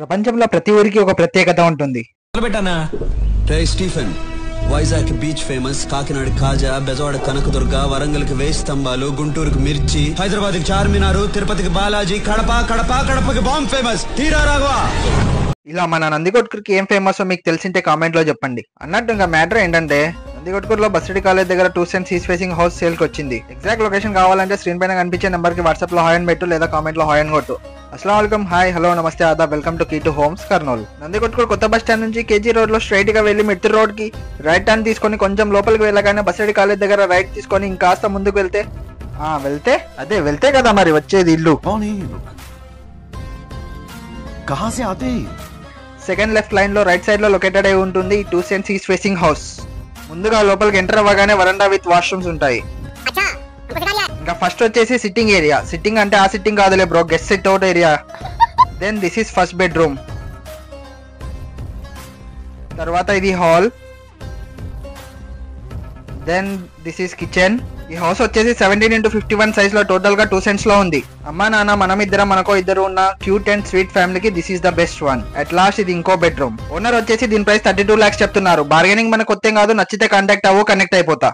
ప్రపంచంలో ప్రతి ఊరికి ఒక ప్రత్యేకత ఉంటుంది. Stephen, Vizag beach famous, Kakinada kaja, Bezawada Kanakadurga, Warangal కి వేయి స్తంభాలు, గుంటూరుకి మిర్చి, హైదరాబాద్ కి చార్మినారు, తిరుపతికి బాలాజీ, కడపకి బాంబ్ ఫేమస్. తీరా రాఘవా. ఇలా మన నందికొట్కూరుకి ఏం ఫేమస్ మీకు తెలిసింటే కామెంట్ లో చెప్పండి. అన్నట్టు ఇంకా మ్యాటర్ ఏంటంటే నందికొట్కూరులో బస్రెడ్డి కాలేజ్ దగ్గర 2 cents east facing house sale కి వచ్చింది. ఎగ్జాక్ట్ లొకేషన్ కావాలంటే స్క్రీన్ పైన కనిపించే నెంబర్ కి వాట్సాప్ లో హాయ్ అని పెట్టు లేదా కామెంట్ లో హాయ్ అని కొట్టు. అస్సలాం వాలేకుమ్, hi, hello, namaste, adaab, welcome to కీ2 హోమ్స్ కర్నూలు. నందికొట్కూరు కొత్త బస్ స్టాండ్ నుంచి కేజీ రోడ్ లో స్ట్రైట్ గా వెళ్లి మిర్తి రోడ్ కి రైట్ టర్న్ తీసుకొని కొంచెం లోపలికి వెళ్ళగానే బస్రెడ్డి కాలేజ్ దగ్గర రైట్ తీసుకొని ఇంకాస్త ముందుకు వెళ్తే కదా మరి వచ్చేది ఇల్లు. సెకండ్ లెఫ్ట్ లైన్ లో రైట్ సైడ్ లో లొకేటెడ్ అయి ఉంటుంది 2 సెంట్స్ ఈస్ట్ ఫేసింగ్ హౌస్. ముందుగా లోపలికి ఎంటర్ అవ్వగానే వరండా విత్ వాష్రూమ్స్ ఉంటాయి. ఇంకా ఫస్ట్ వచ్చేసి సిట్టింగ్ ఏరియా. సిట్టింగ్ అంటే ఆ సిట్టింగ్ కాదులే bro, guest sit out area. Then this is first bedroom. తర్వాత ఇది hall. Then this is kitchen. ఈ హౌస్ వచ్చేసి 17x51 సైజ్ లో టోటల్ గా 2 సెంట్స్ లో ఉంది. అమ్మా నాన్న మనకో ఇద్దరు ఉన్న క్యూట్ అండ్ స్వీట్ ఫ్యామిలీకి this is the best one. At last ఇది ఇంకో బెడ్రూమ్. ఓనర్ వచ్చేసి దీని ప్రైస్ 32 lakhs చెప్తున్నారు. బార్గెనింగ్ మనకు కొత్త కాదు, నచ్చితే కాంటాక్ట్ అవ్వు, కనెక్ట్ అయిపోతా.